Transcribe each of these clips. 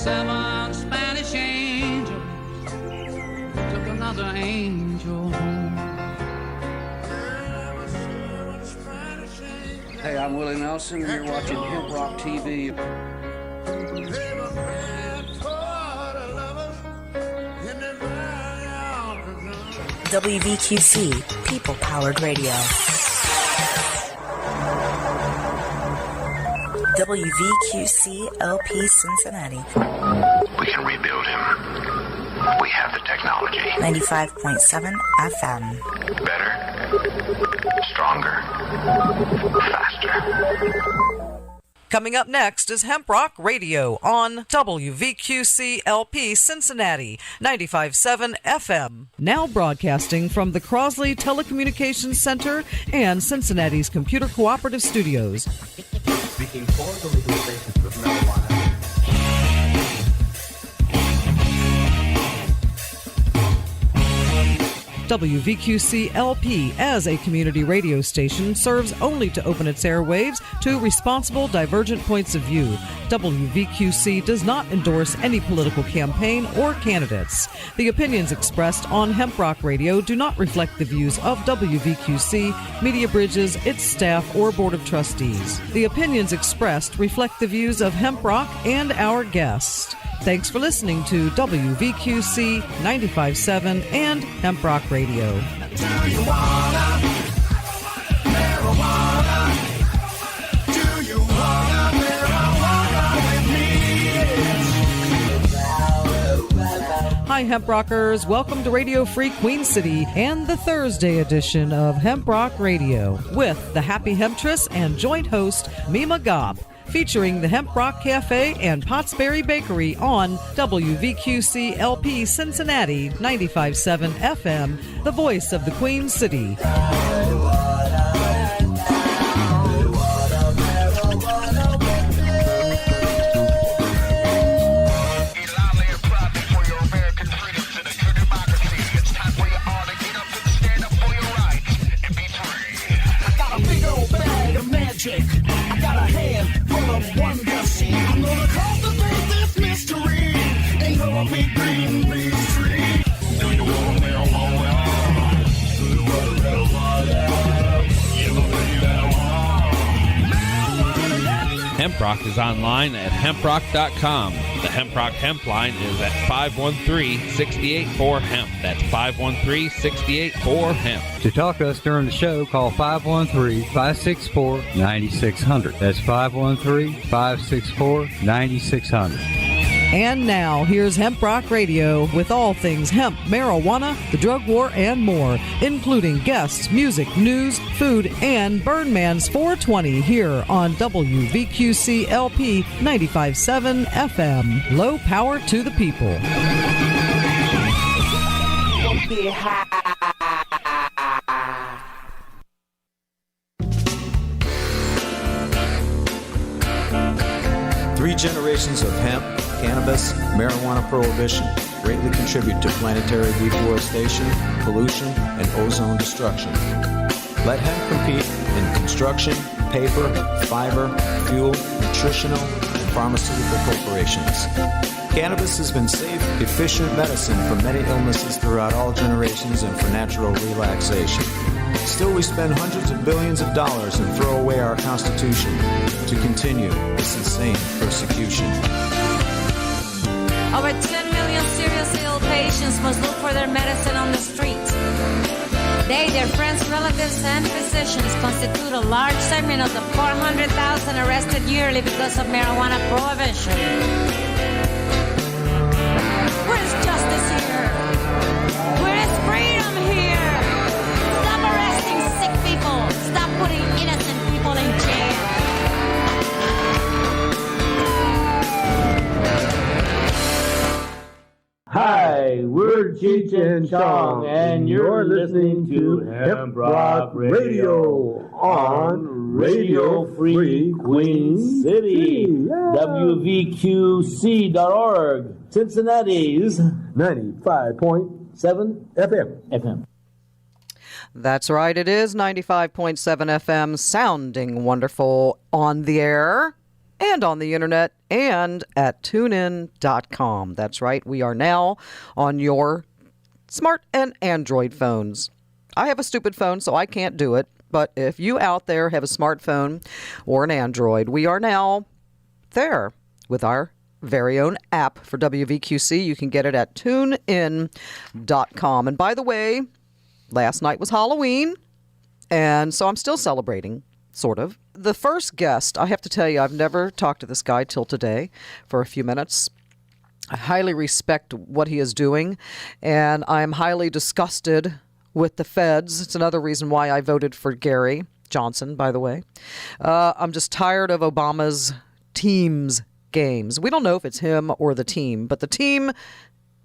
7 Spanish angels took another angel home. Hey, I'm Willie Nelson. You're watching HEMPROCK TV. WVQC, people-powered radio. WVQC LP Cincinnati. We can rebuild him. We have the technology. 95.7 FM. Better, stronger, faster. Coming up next is HEMPROCK Radio on WVQC LP Cincinnati, 95.7 FM. Now broadcasting from the Crosley Telecommunications Center and Cincinnati's Computer Cooperative Studios. Speaking for the legalization of marijuana. WVQC LP, as a community radio station, serves only to open its airwaves to responsible, divergent points of view. WVQC does not endorse any political campaign or candidates. The opinions expressed on HEMPROCK Radio do not reflect the views of WVQC, Media Bridges, its staff, or Board of Trustees. The opinions expressed reflect the views of HEMPROCK and our guests. Thanks for listening to WVQC 95.7 and HEMPROCK Radio. Do you wanna marijuana? Do you wanna marijuana with me? Hi, Hemp Rockers. Welcome to Radio Free Queen City and the Thursday edition of HEMPROCK Radio with the Happy Hemptress and joint host Mima Gobb, featuring the HEMPROCK Cafe and Pottsberry Bakery on WVQC LP Cincinnati 95.7 FM, the voice of the Queen City. I got a hand full of wonder seed. I'm gonna cultivate this mystery. Ain't gonna be green leaf tree. Do you want marijuana? Do you want marijuana? You believe marijuana? HEMPROCK is online at hemprock.com. The HEMPROCK hemp line is at 513-684-HEMP. That's 513-684-HEMP. To talk to us during the show, call 513-564-9600. That's 513-564-9600. And now, here's HEMPROCK Radio with all things hemp, marijuana, the drug war, and more, including guests, music, news, food, and Birdman's 420 here on WVQC LP 95.7 FM. Low power to the people. Three generations of hemp, cannabis, marijuana prohibition greatly contribute to planetary deforestation, pollution, and ozone destruction. Let hemp compete in construction, paper, fiber, fuel, nutritional, and pharmaceutical corporations. Cannabis has been safe, efficient medicine for many illnesses throughout all generations and for natural relaxation. Still, we spend hundreds of billions of dollars and throw away our Constitution to continue this insane persecution. Over 10 million seriously ill patients must look for their medicine on the streets. They, their friends, relatives, and physicians constitute a large segment of the 400,000 arrested yearly because of marijuana prohibition. Where is justice here? Where is freedom here? Stop arresting sick people. Stop putting innocent people in jail. Hi, we're Cheech and Chong, and you're listening to HEMPROCK Radio on Radio Free Queen City, WVQC.org, Cincinnati's 95.7 FM. That's right, it is 95.7 FM, sounding wonderful on the air. and on the internet and at tunein.com. That's right. We are now on your smart and Android phones. I have a stupid phone, so I can't do it. But if you out there have a smartphone or an Android, we are now there with our very own app for WVQC. You can get it at tunein.com. And by the way, last night was Halloween, and so I'm still celebrating, sort of. The first guest, I have to tell you, I've never talked to this guy till today for a few minutes. I highly respect what he is doing, and I'm highly disgusted with the feds. It's another reason why I voted for Gary Johnson, by the way. I'm just tired of Obama's team's games. We don't know if it's him or the team, but the team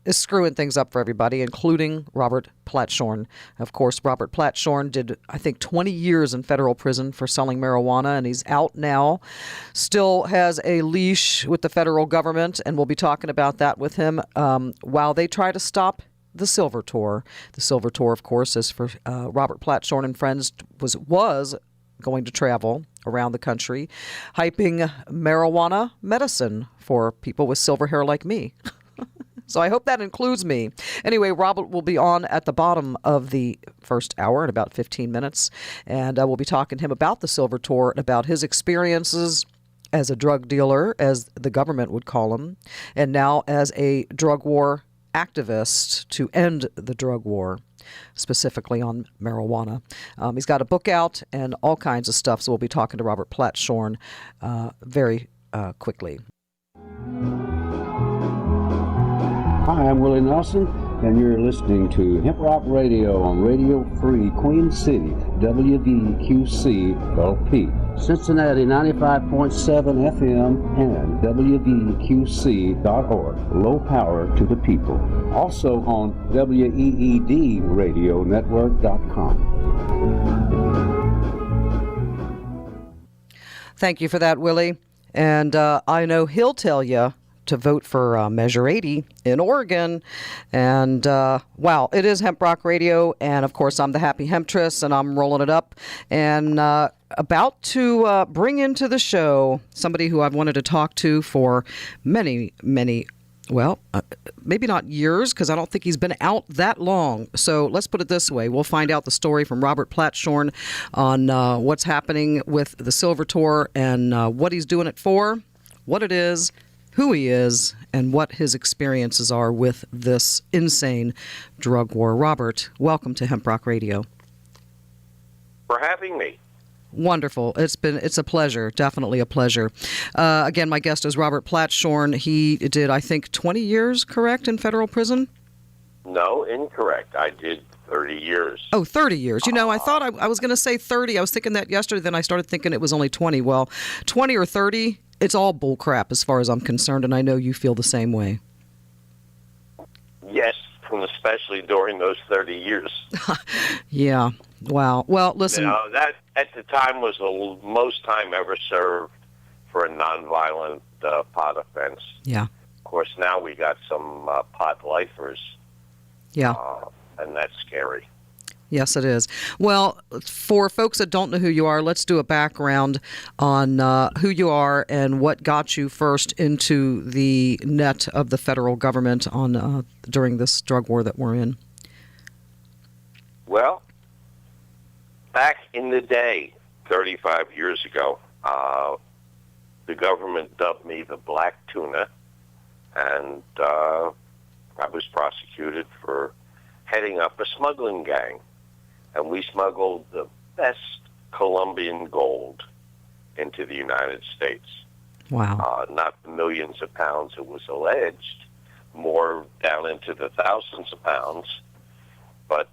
is screwing things up for everybody, including Robert Platshorn. Of course, Robert Platshorn did, I think, 20 years in federal prison for selling marijuana, and he's out now. Still has a leash with the federal government, and we'll be talking about that with him while they try to stop the Silver Tour. The Silver Tour, of course, is for Robert Platshorn and friends, was going to travel around the country, hyping marijuana medicine for people with silver hair like me. So I hope that includes me. Anyway, Robert will be on at the bottom of the first hour in about 15 minutes, and we'll be talking to him about the Silver Tour and about his experiences as a drug dealer, as the government would call him, and now as a drug war activist to end the drug war, specifically on marijuana. He's got a book out and all kinds of stuff, so we'll be talking to Robert Platshorn very quickly. Hi, I'm Willie Nelson, and you're listening to HEMPROCK Radio on Radio Free Queen City, WVQC LP, Cincinnati 95.7 FM, and WVQC.org. Low power to the people. Also on WEEDRadionetwork.com. Thank you for that, Willie. And I know he'll tell you to vote for Measure 80 in Oregon. And, wow, it is HEMPROCK Radio. And, of course, I'm the Happy Hemptress, and I'm rolling it up. And about to bring into the show somebody who I've wanted to talk to for many, well, maybe not years, because I don't think he's been out that long. So let's put it this way. We'll find out the story from Robert Platshorn on what's happening with the Silver Tour and what he's doing it for, what it is, who he is, and what his experiences are with this insane drug war. Robert, welcome to HEMPROCK Radio. For having me. Wonderful. It's a pleasure, definitely a pleasure. Again, my guest is Robert Platshorn. He did, I think, 20 years, correct, in federal prison? No, incorrect. I did 30 years. Oh, 30 years. You know, I thought I was going to say 30. I was thinking that yesterday, then I started thinking it was only 20. Well, 20 or 30, it's all bull crap as far as I'm concerned, and I know you feel the same way. Yes, and especially during those 30 years. Yeah. Wow. Well, listen. You know, that at the time was the most time ever served for a nonviolent pot offense. Yeah. Of course, now we got some pot lifers. Yeah. And that's scary. Yes, it is. Well, for folks that don't know who you are, let's do a background on who you are and what got you first into the net of the federal government on during this drug war that we're in. Well, back in the day, 35 years ago, the government dubbed me the Black Tuna, and I was prosecuted for heading up a smuggling gang. And we smuggled the best Colombian gold into the United States. Wow. Not the millions of pounds it was alleged, more down into the thousands of pounds. But,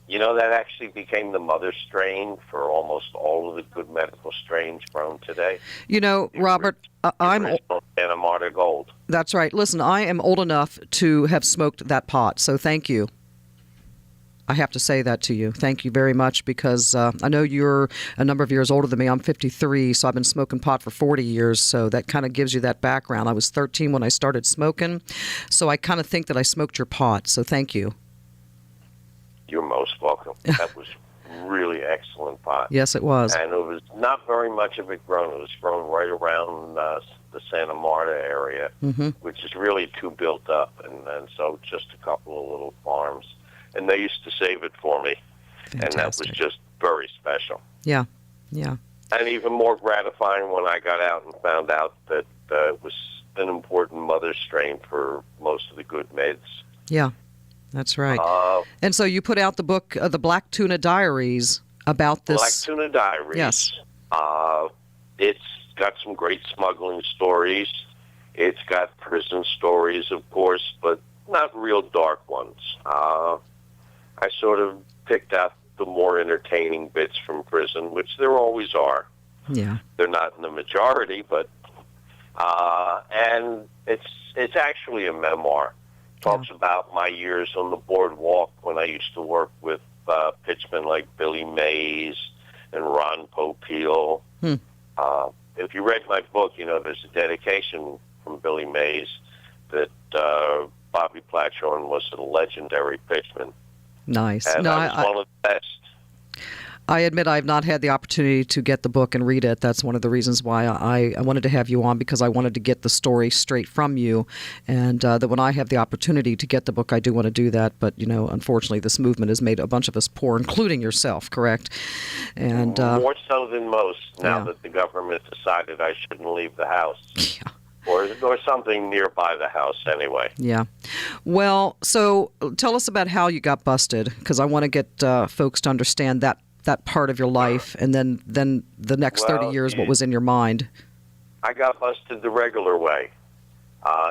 you know, that actually became the mother strain for almost all of the good medical strains grown today. You know, Robert, I'm... Santa Marta gold. That's right. Listen, I am old enough to have smoked that pot, so thank you. I have to say that to you. Thank you very much, because I know you're a number of years older than me. I'm 53, so I've been smoking pot for 40 years, so that kind of gives you that background. I was 13 when I started smoking, so I kind of think that I smoked your pot, so thank you. You're most welcome. That was really excellent pot. Yes, it was. And it was not very much of it grown. It was grown right around the Santa Marta area, which is really too built up, and so just a couple of little farms. And they used to save it for me, and that was just very special. Yeah, yeah. And even more gratifying when I got out and found out that it was an important mother strain for most of the good meds. Yeah, that's right. And so you put out the book, The Black Tuna Diaries, about this. Black Tuna Diaries. Yes. It's got some great smuggling stories. It's got prison stories, of course, but not real dark ones. I sort of picked out the more entertaining bits from prison, which there always are. Yeah. They're not in the majority, but and it's actually a memoir. Talks about my years on the boardwalk when I used to work with pitchmen like Billy Mays and Ron Popeil. If you read my book, you know there's a dedication from Billy Mays that Bobby Platshorn was a legendary pitchman. Nice. And I was one of the best. I admit I've not had the opportunity to get the book and read it. That's one of the reasons why I wanted to have you on, because I wanted to get the story straight from you. And that when I have the opportunity to get the book, I do want to do that. But, you know, unfortunately, this movement has made a bunch of us poor, including yourself, correct? And more so than most, now that the government decided I shouldn't leave the house. Yeah. Or something nearby the house, anyway. Yeah. Well, so tell us about how you got busted, because I want to get folks to understand that part of your life, and then the next 30 years, what was in your mind. I got busted the regular way.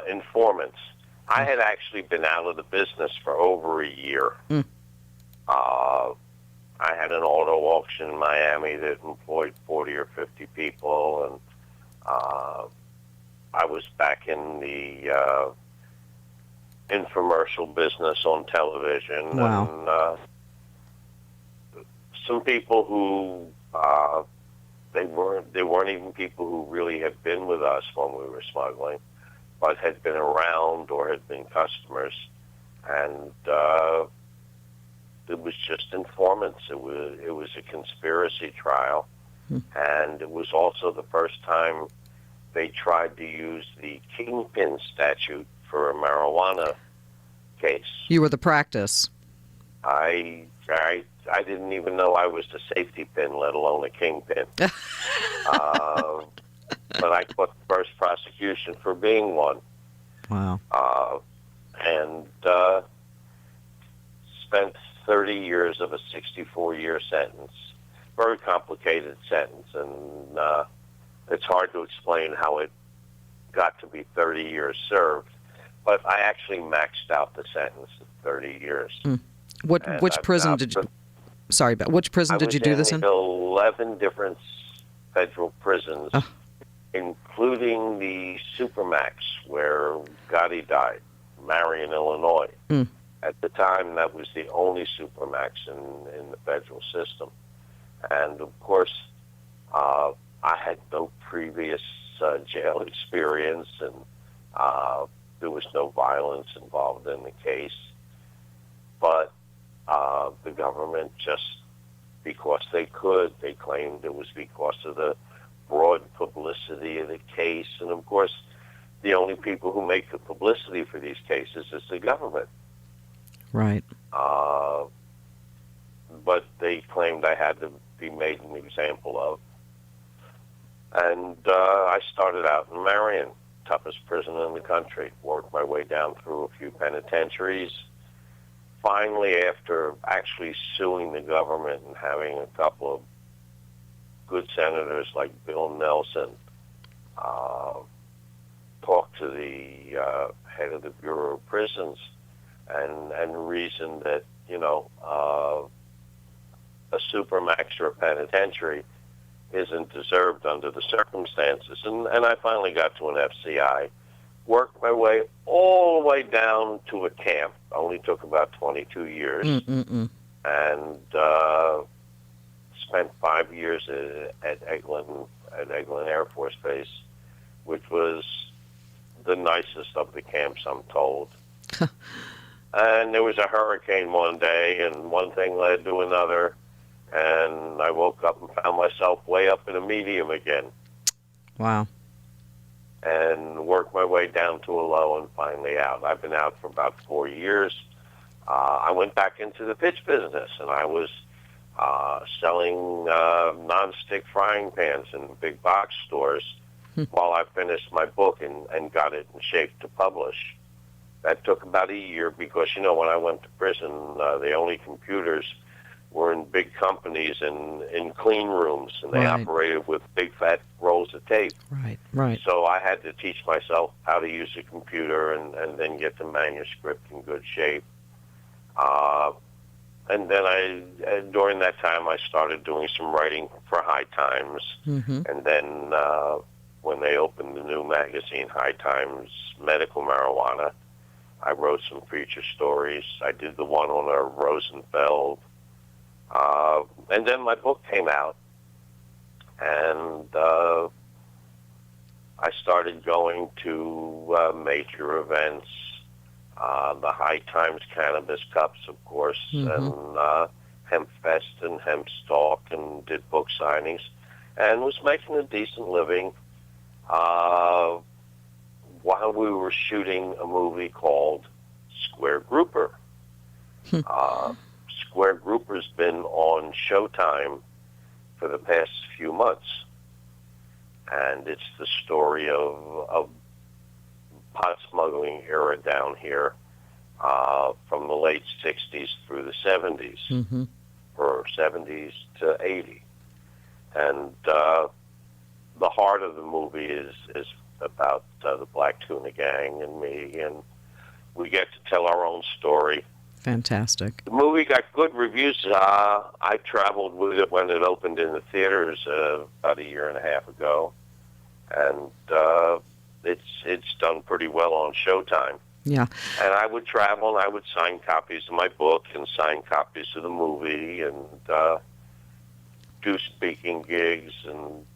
Informants. I had actually been out of the business for over a year. I had an auto auction in Miami that employed 40 or 50 people, and I was back in the infomercial business on television. Wow. And some people who they weren't even people who really had been with us when we were smuggling, but had been around or had been customers, and it was just informants. It was a conspiracy trial, and it was also the first time they tried to use the kingpin statute for a marijuana case. You were the practice. I didn't even know I was the safety pin, let alone a kingpin. But I caught the first prosecution for being one. Wow. And spent 30 years of a 64-year sentence. Very complicated sentence, and it's hard to explain how it got to be 30 years served. But I actually maxed out the sentence at 30 years. Which prison did you? Sorry, but which prison did you do this in? 11 different federal prisons, including the Supermax where Gotti died, Marion, Illinois. At the time, that was the only Supermax in the federal system. And, of course, I had no previous jail experience, and there was no violence involved in the case. But the government, just because they could, they claimed it was because of the broad publicity of the case. And, of course, the only people who make the publicity for these cases is the government. Right. But they claimed I had to be made an example of. And I started out in Marion, toughest prison in the country, worked my way down through a few penitentiaries. Finally, after actually suing the government and having a couple of good senators like Bill Nelson talk to the head of the Bureau of Prisons and reason that, you know, a supermax or a penitentiary isn't deserved under the circumstances. And I finally got to an FCI, worked my way all the way down to a camp. Only took about 22 years. And spent 5 years at Eglin Air Force Base, which was the nicest of the camps, I'm told. And there was a hurricane one day, and one thing led to another, and I woke up and found myself way up in a medium again. Wow. And worked my way down to a low and finally out. I've been out for about 4 years. I went back into the pitch business, and I was selling non-stick frying pans in big box stores while I finished my book and got it in shape to publish. That took about a year because, you know, when I went to prison, the only computers were in big companies and in clean rooms, and they operated with big fat rolls of tape. Right. So I had to teach myself how to use a computer and then get the manuscript in good shape. And then during that time, I started doing some writing for High Times. And then when they opened the new magazine, High Times Medical Marijuana, I wrote some feature stories. I did the one on Rosenfeld. And then my book came out, and I started going to major events, the High Times Cannabis Cups, of course, and Hempfest and Hempstalk, and did book signings, and was making a decent living while we were shooting a movie called Square Grouper. Square Grouper's been on Showtime for the past few months, and it's the story of pot smuggling era down here from the late 60s through the 70s, or 70s to 80. And the heart of the movie is about the Black Tuna Gang and me, and we get to tell our own story. Fantastic. The movie got good reviews. I traveled with it when it opened in the theaters about a year and a half ago, and it's done pretty well on Showtime. Yeah. And I would travel, and I would sign copies of my book and sign copies of the movie, and do speaking gigs, and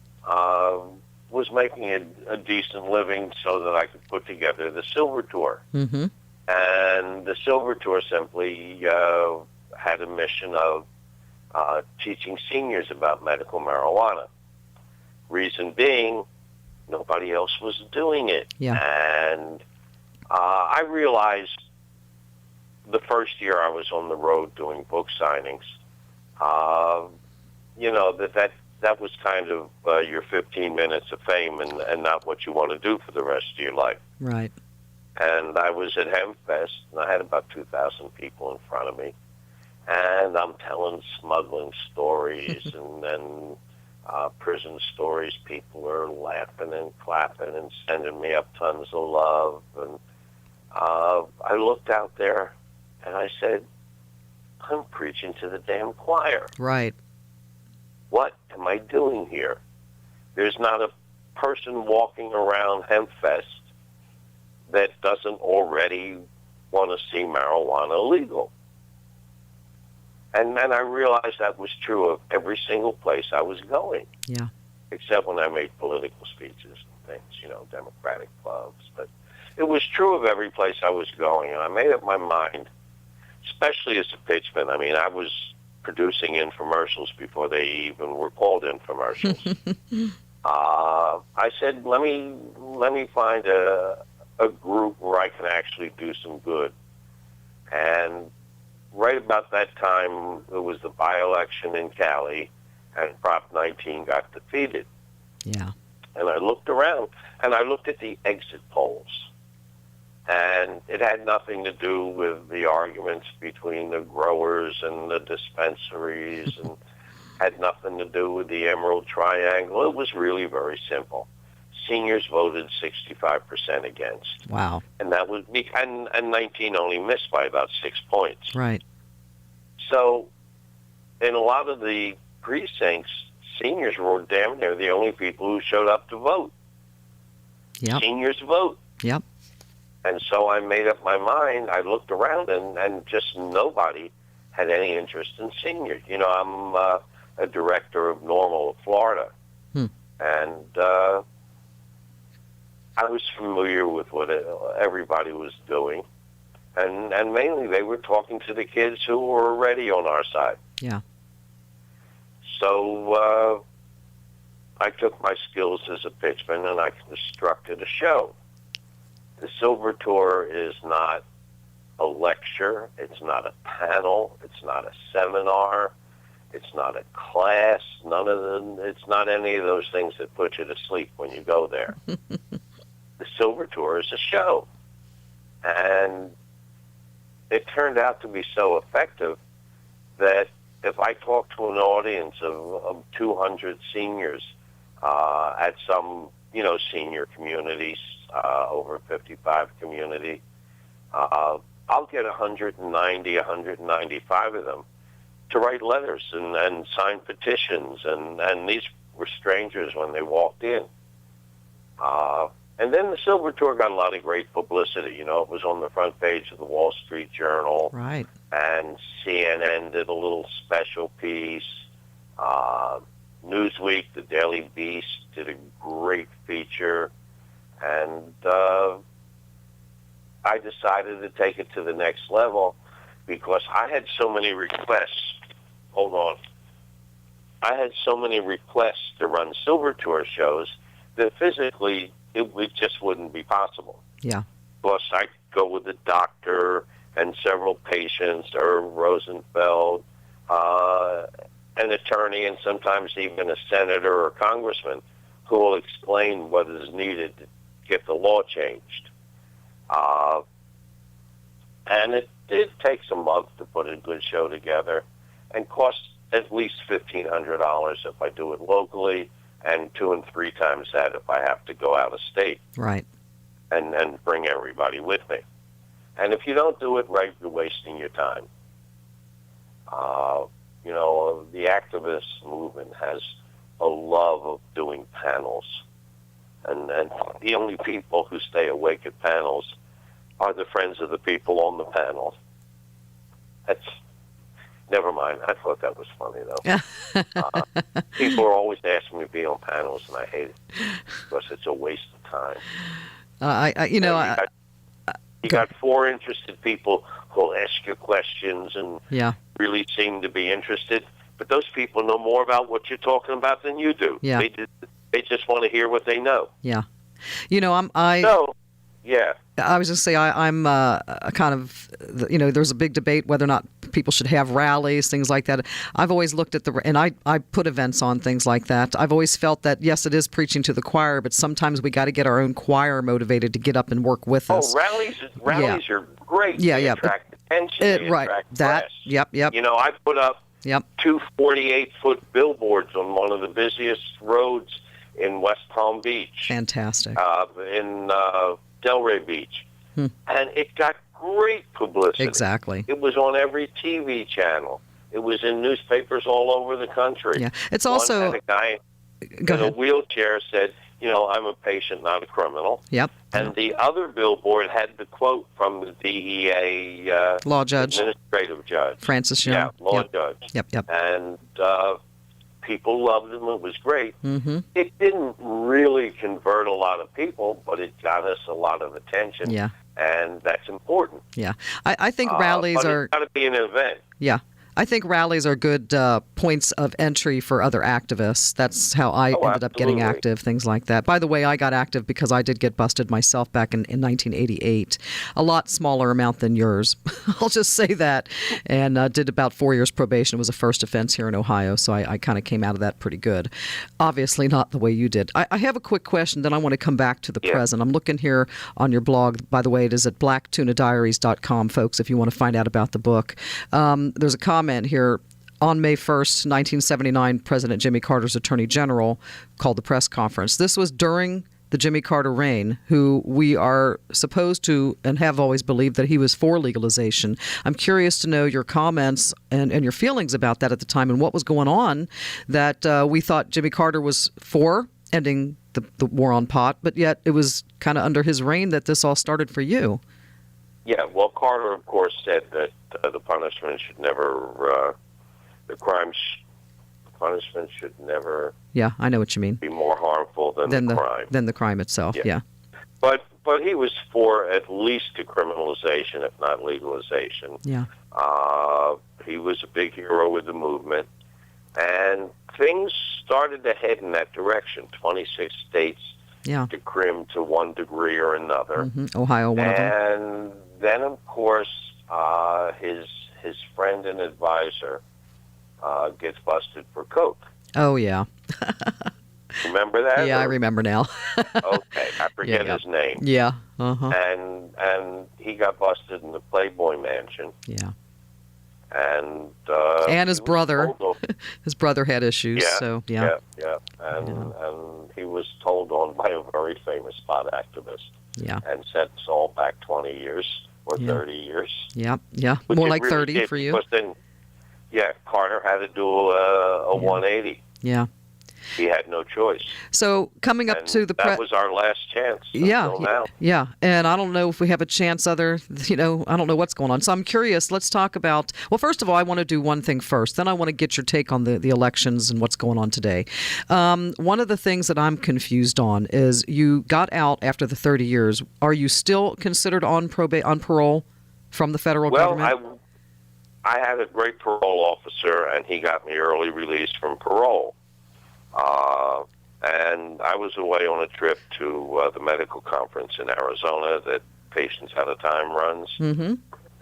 was making a decent living so that I could put together the Silver Tour. And the Silver Tour simply had a mission of teaching seniors about medical marijuana. Reason being, nobody else was doing it. And I realized the first year I was on the road doing book signings, you know, that was kind of your 15 minutes of fame and not what you want to do for the rest of your life. Right. And I was at Hempfest, and I had about 2,000 people in front of me. And I'm telling smuggling stories and then prison stories. People are laughing and clapping and sending me up tons of love. And I looked out there, and I said, I'm preaching to the damn choir. Right. What am I doing here? There's not a person walking around Hempfest that doesn't already want to see marijuana legal. And then I realized that was true of every single place I was going. Yeah. Except when I made political speeches and things, you know, Democratic clubs. But it was true of every place I was going, and I made up my mind, especially as a pitchman. I mean, I was producing infomercials before they even were called infomercials. I said, let me find a group where I can actually do some good. And right about that time, it was the by-election in Cali, and Prop 19 got defeated. Yeah. And I looked around, and I looked at the exit polls. And it had nothing to do with the arguments between the growers and the dispensaries, and had nothing to do with the Emerald Triangle. It was really very simple. Seniors voted 65% against. Wow. And that was, and 19 only missed by about 6 points. Right. So in a lot of the precincts, seniors were damn near the only people who showed up to vote. Yep. Seniors vote. Yep. And so I made up my mind. I looked around, and just nobody had any interest in seniors. You know, I'm a director of Normal, Florida. And I was familiar with what everybody was doing. And mainly they were talking to the kids who were already on our side. Yeah. So I took my skills as a pitchman and I constructed a show. The Silver Tour is not a lecture. It's not a panel. It's not a seminar. It's not a class. It's not any of those things that put you to sleep when you go there. The Silver Tour is a show. And it turned out to be so effective that if I talk to an audience of 200 seniors at some, senior communities, over 55 community, I'll get 190, 195 of them to write letters and sign petitions, and these were strangers when they walked in. And then the Silver Tour got a lot of great publicity. It was on the front page of the Wall Street Journal. Right. And CNN did a little special piece. Newsweek, the Daily Beast, did a great feature. And I decided to take it to the next level because I had so many requests. Hold on. I had so many requests to run Silver Tour shows that physically it just wouldn't be possible. Yeah. Plus, I go with a doctor and several patients, Irv Rosenfeld, an attorney, and sometimes even a senator or congressman who will explain what is needed to get the law changed. And it did take some month to put a good show together and cost at least $1,500 if I do it locally, and 2 and 3 times that if I have to go out of state. Right. And bring everybody with me. And if you don't do it right, you're wasting your time. The activist movement has a love of doing panels. And the only people who stay awake at panels are the friends of the people on the panel. Never mind. I thought that was funny, though. People are always asking me to be on panels, and I hate it because it's a waste of time. You got 4 interested people who'll ask you questions and really seem to be interested, but those people know more about what you're talking about than you do. Yeah. They just want to hear what they know. Yeah. I was just say I'm a kind of, there's a big debate whether or not people should have rallies, things like that. I've always looked at and I put events on, things like that. I've always felt that, yes, it is preaching to the choir, but sometimes we got to get our own choir motivated to get up and work with us. Rallies are great. Yeah, they attract attention. They attract press. Yep. I put up 2 48-foot billboards on one of the busiest roads in West Palm Beach. Fantastic. In Delray Beach. And it got great publicity. Exactly. It was on every TV channel. It was in newspapers all over the country. Yeah. It's also... a guy in a wheelchair said, I'm a patient, not a criminal. Yep. And the other billboard had the quote from the DEA law judge, administrative judge. Francis Young. Yeah, law judge. Yep. And people loved him. It was great. Mm-hmm. It didn't really convert a lot of people, but it got us a lot of attention. Yeah. And that's important. Yeah. I think rallies but are... it's got to be an event. Yeah. I think rallies are good points of entry for other activists. That's how I ended up getting active, things like that. By the way, I got active because I did get busted myself back in 1988. A lot smaller amount than yours. I'll just say that. And did about 4 years probation. It was a first offense here in Ohio, so I kind of came out of that pretty good. Obviously not the way you did. I have a quick question, then I want to come back to the present. I'm looking here on your blog. By the way, it is at blacktunadiaries.com, folks, if you want to find out about the book. There's a comment here. On May 1st, 1979, President Jimmy Carter's Attorney General called the press conference. This was during the Jimmy Carter reign, who we are supposed to and have always believed that he was for legalization. I'm curious to know your comments and your feelings about that at the time and what was going on that we thought Jimmy Carter was for ending the war on pot, but yet it was kind of under his reign that this all started for you. Yeah, well, Carter, of course, said that the punishment should never, punishment should never. Yeah, I know what you mean. Be more harmful than the crime. Than the crime itself. Yeah. But he was for at least decriminalization, if not legalization. Yeah. He was a big hero with the movement, And things started to head in that direction. 26 states decrim to one degree or another. Ohio, one of them. And then, of course, his friend and advisor gets busted for coke. Oh, yeah. Remember that? Yeah, I remember now. Okay, I forget his name. Yeah. Uh-huh. And he got busted in the Playboy Mansion. Yeah. And his brother. His brother had issues, so yeah. And he was told on by a very famous spot activist. Yeah. And sent us all back 20 years or 30 years. Yeah, yeah. Which More it like really 30 did, for you. Because then, Carter had to do a 180. Yeah. He had no choice. So coming up to the that was our last chance. Until now. Yeah, and I don't know if we have a chance I don't know what's going on. So I'm curious. Let's talk about. Well, first of all, I want to do one thing first. Then I want to get your take on the elections and what's going on today. One of the things that I'm confused on is you got out after the 30 years. Are you still considered on parole from the federal government? Well, I had a great parole officer, and he got me early release from parole. And I was away on a trip to the medical conference in Arizona that Patients Out of Time runs. Mm-hmm.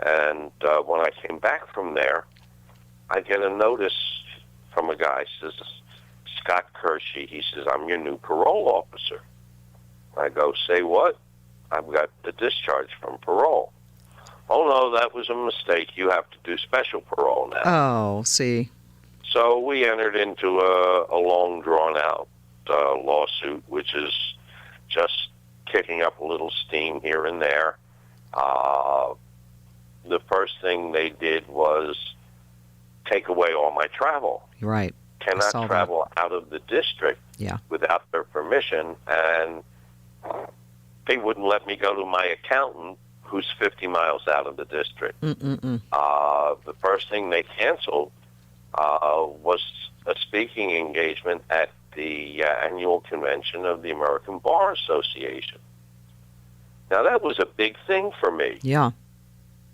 And when I came back from there, I get a notice from a guy, says, Scott Kershey. He says, I'm your new parole officer. I go, say what? I've got the discharge from parole. Oh, no, that was a mistake. You have to do special parole now. Oh, see. So we entered into a long, drawn-out lawsuit, which is just kicking up a little steam here and there. The first thing they did was take away all my travel. Right. Cannot travel out of the district without their permission, and they wouldn't let me go to my accountant, who's 50 miles out of the district. The first thing they canceled was a speaking engagement at the annual convention of the American Bar Association. Now, that was a big thing for me. Yeah.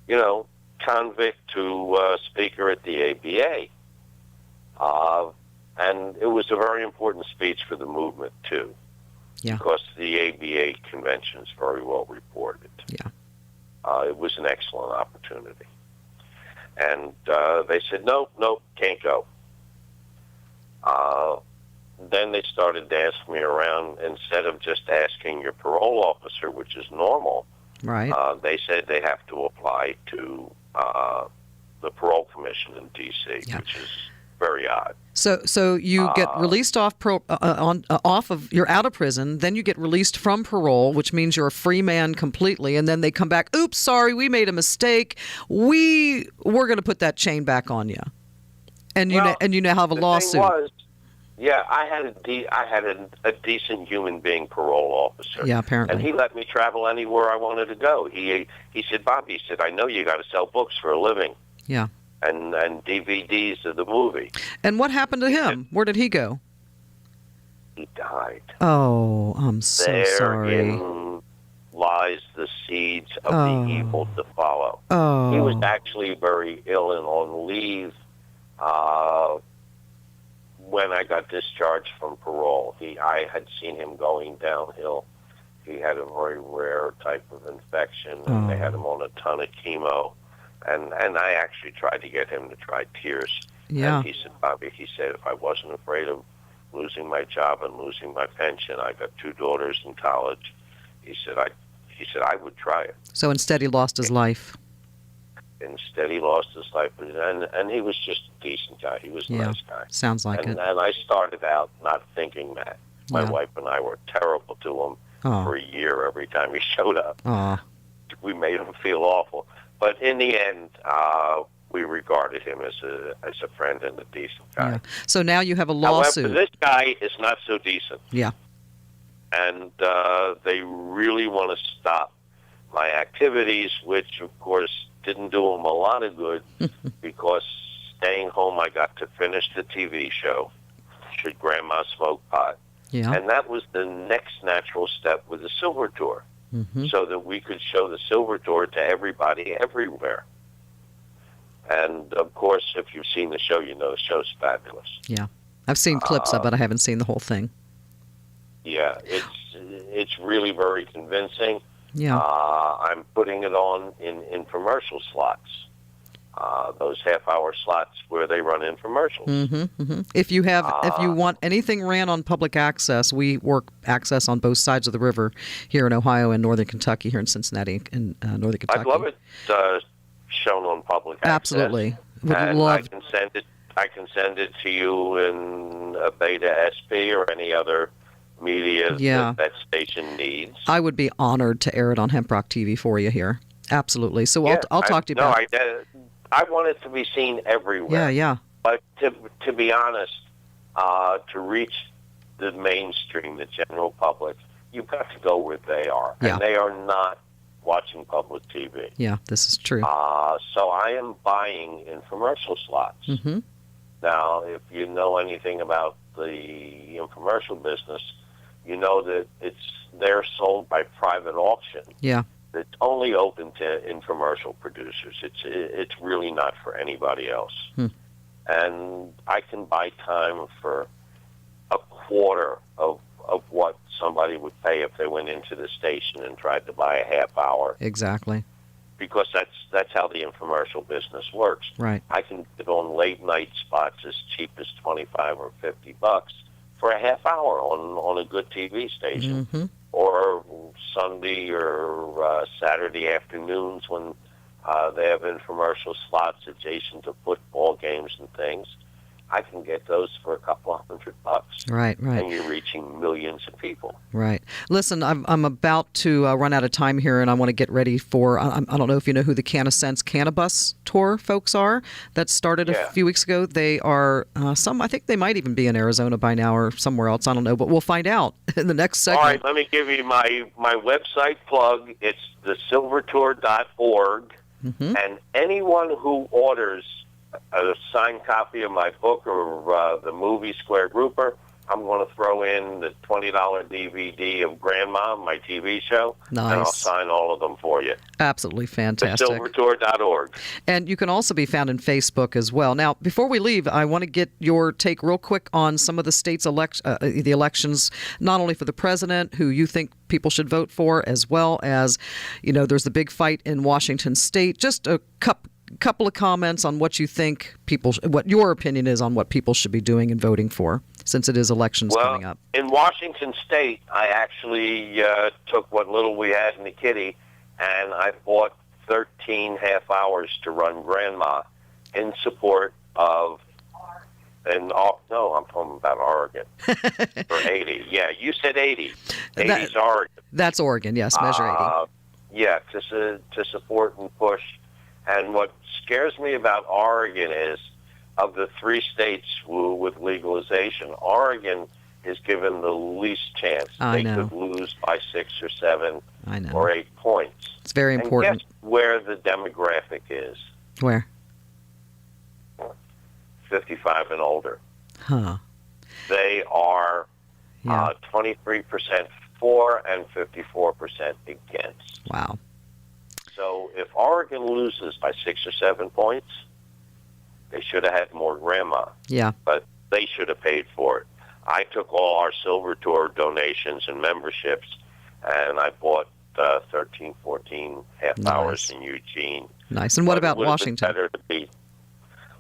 You know, convict to speaker at the ABA. And it was a very important speech for the movement, too. Yeah. Because the ABA convention is very well reported. Yeah. It was an excellent opportunity. And they said, nope, can't go. Then they started to ask me around. Instead of just asking your parole officer, which is normal, right? They said they have to apply to the Parole Commission in D.C., which is very odd. So you get released off you're out of prison, then you get released from parole, which means you're a free man completely, and then they come back, oops, sorry, we made a mistake. We're going to put that chain back on you. And you now have a lawsuit. I had a decent human being parole officer. Yeah, apparently. And he let me travel anywhere I wanted to go. He said, Bobby, he said, I know you got to sell books for a living. Yeah. And DVDs of the movie. And what happened to him? Where did he go? He died. Oh, I'm so sorry. Therein lies the seeds of the evil to follow. Oh. He was actually very ill and on leave when I got discharged from parole. I had seen him going downhill. He had a very rare type of infection, and they had him on a ton of chemo. And I actually tried to get him to try tears. Yeah. And he said, Bobby, he said, if I wasn't afraid of losing my job and losing my pension, I got 2 daughters in college. He said, I would try it. So instead he lost his life. Instead he lost his life. And he was just a decent guy. He was a nice guy. Sounds like it. And I started out not thinking that. My wife and I were terrible to him for a year every time he showed up. We made him feel awful. But in the end, we regarded him as a friend and a decent guy. Yeah. So now you have a lawsuit. However, this guy is not so decent. Yeah. And they really want to stop my activities, which, of course, didn't do them a lot of good because staying home, I got to finish the TV show, Should Grandma Smoke Pot? Yeah. And that was the next natural step with the Silver Tour. So that we could show the Silver Tour to everybody everywhere. And, of course, if you've seen the show, you know the show's fabulous. Yeah. I've seen clips of it. I haven't seen the whole thing. Yeah, it's really very convincing. Yeah. I'm putting it on in infomercial slots. Those half-hour slots where they run infomercials. If you want anything ran on public access, we work access on both sides of the river here in Ohio and northern Kentucky, here in Cincinnati and northern Kentucky. I'd love it shown on public access. Absolutely. And I can send it to you in a Beta SP or any other media that station needs. I would be honored to air it on HEMPROCK TV for you here. Absolutely. So I'll talk to you about it. I want it to be seen everywhere. Yeah. But to be honest, to reach the mainstream, the general public, you've got to go where they are. Yeah. And they are not watching public TV. Yeah, this is true. So I am buying infomercial slots. Now, if you know anything about the infomercial business, you know that they're sold by private auction. Yeah. It's only open to infomercial producers. It's really not for anybody else. And I can buy time for a quarter of what somebody would pay if they went into the station and tried to buy a half hour. Exactly. Because that's how the infomercial business works. Right. I can get on late night spots as cheap as $25 or $50 for a half hour on a good TV station. Or Sunday or Saturday afternoons when they have infomercial slots adjacent to football games and things. I can get those for a couple of $100. Right. And you're reaching millions of people. Right. Listen, I'm about to run out of time here, and I want to get ready for, I don't know if you know who the Cannabis tour folks are. That started a few weeks ago. They are I think they might even be in Arizona by now or somewhere else. I don't know, but we'll find out in the next segment. All right, let me give you my website plug. It's thesilvertour.org. And anyone who orders a signed copy of my book or the movie Square Grouper, I'm going to throw in the $20 DVD of Grandma, my TV show, Nice. And I'll sign all of them for you. Absolutely fantastic. Thesilvertour.org. And you can also be found in Facebook as well. Now, before we leave, I want to get your take real quick on some of the state's the elections, not only for the president, who you think people should vote for, as well as, there's the big fight in Washington State. Just a couple of comments on what you think what your opinion is on what people should be doing and voting for, since it is elections coming up. In Washington State, I actually took what little we had in the kitty, and I bought 13 half hours to run Grandma in support of, I'm talking about Oregon, for 80. Yeah, you said 80. 80's Oregon. That's Oregon, yes, Measure 80. Yeah, to support and push. And what scares me about Oregon is, of the 3 states with legalization, Oregon is given the least chance. They could lose by 6 or 7 or 8 points. It's very important. And guess where the demographic is? Where? 55 and older. Huh. They are 23% for and 54% against. Wow. So if Oregon loses by 6 or 7 points, they should have had more Grandma. Yeah. But they should have paid for it. I took all our Silver Tour donations and memberships, and I bought 13, 14 half hours in Eugene. Nice. And what about Washington? Better to be.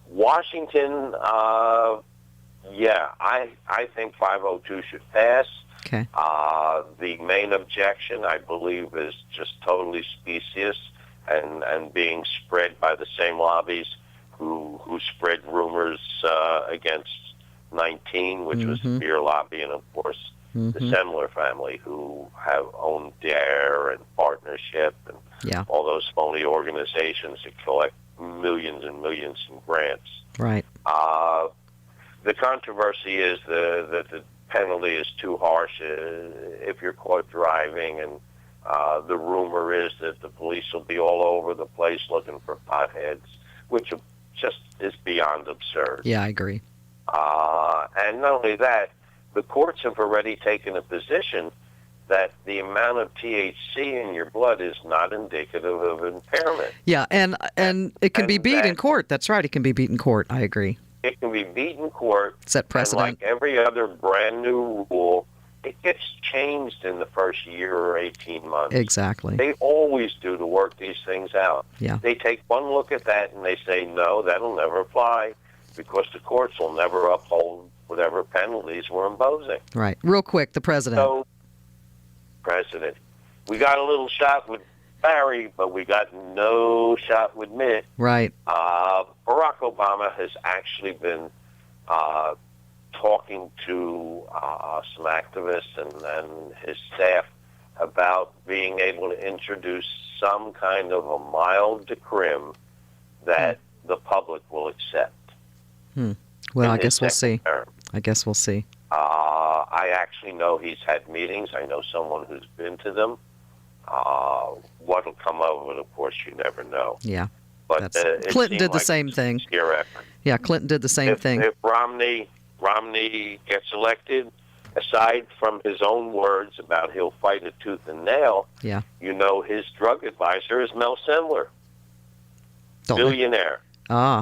Washington, I think 502 should pass. Okay. The main objection, I believe, is just totally specious and being spread by the same lobbies who spread rumors against 19, which was the beer lobby, and of course the Semler family, who have owned Dare and Partnership and all those phony organizations that collect millions and millions in grants. Right. The controversy is that the penalty is too harsh if you're caught driving, and the rumor is that the police will be all over the place looking for potheads, which just is beyond absurd. Yeah, I agree. And not only that, the courts have already taken a position that the amount of THC in your blood is not indicative of impairment. Yeah, and it can be beat in court. That's right. It can be beat in court. I agree. It can be beat in court. Set precedent. And like every other brand new rule, it gets changed in the first year or 18 months. Exactly. They always do to work these things out. Yeah. They take one look at that and they say, no, that'll never apply because the courts will never uphold whatever penalties we're imposing. Right. Real quick, the president. So, President, we got a little shot with Barry, but we got no shot with Mitt. Right. Barack Obama has actually been talking to some activists and his staff about being able to introduce some kind of a mild decrim that the public will accept. Well, I guess we'll see. I guess we'll see. I actually know he's had meetings. I know someone who's been to them. What'll come of it, of course, you never know. Yeah. But Clinton did the same thing. Yeah, Clinton did the same thing. If Romney gets elected, aside from his own words about he'll fight it tooth and nail, you know his drug advisor is Mel Semler, billionaire.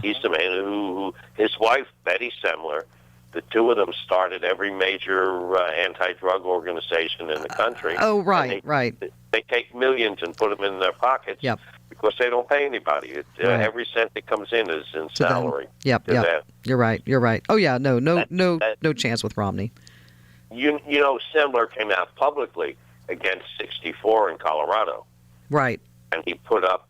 He's the man who his wife, Betty Semler, the two of them started every major anti-drug organization in the country. Right. They take millions and put them in their pockets because they don't pay anybody. Every cent that comes in is in salary. Yep. You're right. Oh yeah, no chance with Romney. You know, Semler came out publicly against 64 in Colorado. Right. And he put up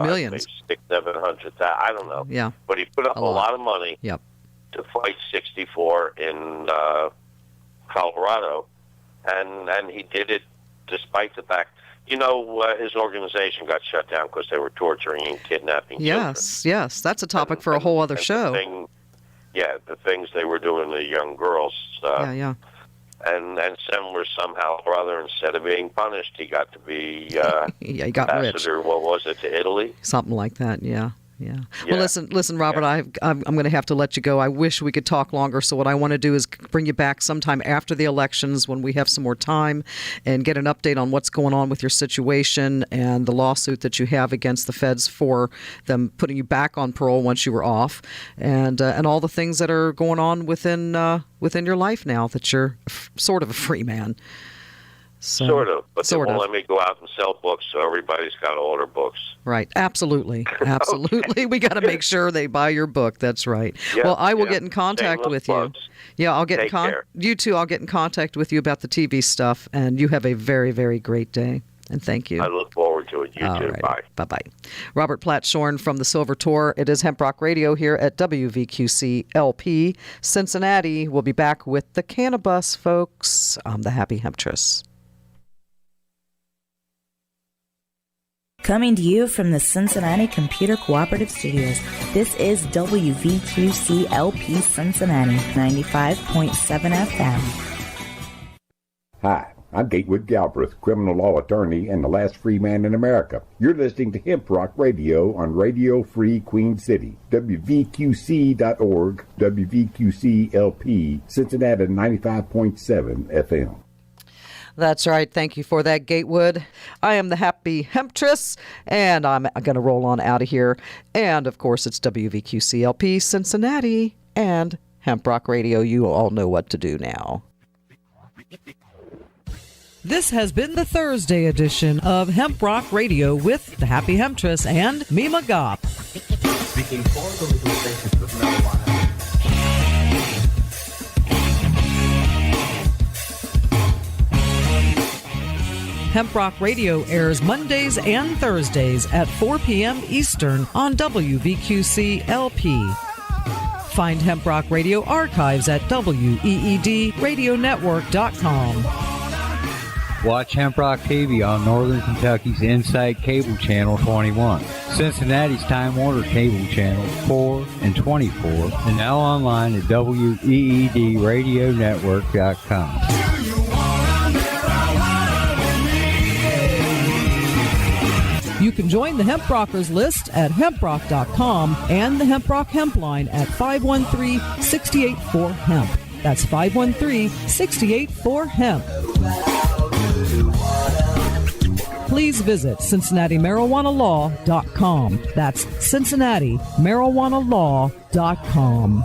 millions, 600,000-700,000. I don't know. Yeah. But he put up a lot of money. Yep. To fight 64 in Colorado, and he did it despite the fact, his organization got shut down because they were torturing and kidnapping children. Yes, that's a topic for a whole other show. The things they were doing to young girls. And Semler somehow or other, instead of being punished, he got to be he got ambassador. Rich. What was it, to Italy? Something like that. Yeah. Well, listen, Robert. I'm going to have to let you go. I wish we could talk longer. So what I want to do is bring you back sometime after the elections when we have some more time and get an update on what's going on with your situation and the lawsuit that you have against the feds for them putting you back on parole once you were off, and all the things that are going on within your life now that you're sort of a free man. So, sort of, but they won't let me go out and sell books, so everybody's got to order books. Right, absolutely. Okay. We got to make sure they buy your book. That's right. Yep, well, I will get in contact with you. Yeah, I'll get you too. I'll get in contact with you about the TV stuff, and you have a very, very great day. And thank you. I look forward to it. You too. Right. Bye. Bye-bye. Robert Platshorn from the Silver Tour. It is HEMPROCK Radio here at WVQC LP Cincinnati. We'll be back with the Cannabis, folks. I'm the Happy Hemptress. Coming to you from the Cincinnati Computer Cooperative Studios, this is WVQC LP Cincinnati, 95.7 FM. Hi, I'm Gatewood Galbraith, criminal law attorney and the last free man in America. You're listening to HEMPROCK Radio on Radio Free Queen City, WVQC.org, WVQC LP, Cincinnati 95.7 FM. That's right. Thank you for that, Gatewood. I am the Happy Hemptress, and I'm going to roll on out of here. And, of course, it's WVQC LP Cincinnati and HEMPROCK Radio. You all know what to do now. This has been the Thursday edition of HEMPROCK Radio with the Happy Hemptress and Mima Gopp. Speaking for the legalization of marijuana. HEMPROCK Radio airs Mondays and Thursdays at 4 p.m. Eastern on WVQC LP. Find HEMPROCK Radio archives at WEEDradionetwork.com. Watch HEMPROCK TV on Northern Kentucky's Insight Cable Channel 21, Cincinnati's Time Warner Cable Channel 4 and 24, and now online at WEEDradionetwork.com. You can join the Hemprockers list at hemprock.com and the Hemprock Hempline at 513-684-HEMP. That's 513-684-HEMP. Please visit CincinnatiMarijuanaLaw.com. That's CincinnatiMarijuanaLaw.com.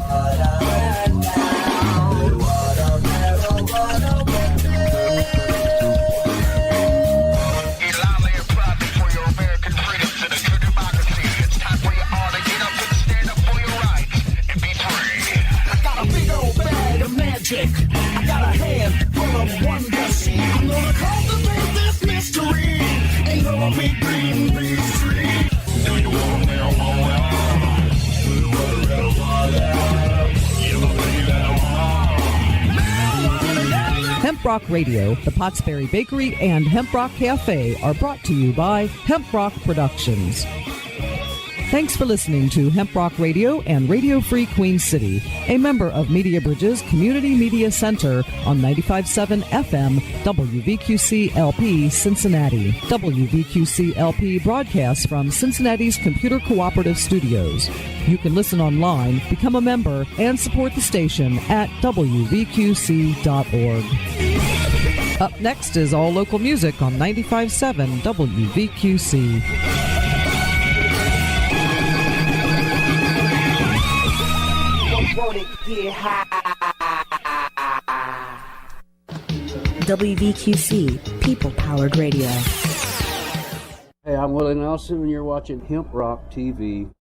I got a hand full of wonder seed. I'm gonna cultivate this mystery. Ain't gonna be green beans tree. Do you want marijuana? Hemprock Radio, the Pottsbury Bakery, and Hemprock Cafe are brought to you by Hemprock Productions. Thanks for listening to Hemprock Radio and Radio Free Queen City, a member of Media Bridge's Community Media Center on 95.7 FM WVQC LP Cincinnati. WVQC LP broadcasts from Cincinnati's Computer Cooperative Studios. You can listen online, become a member, and support the station at WVQC.org. Up next is all local music on 95.7 WVQC. WVQC, people-powered radio. Hey, I'm Willie Nelson, and you're watching Hemp Rock TV.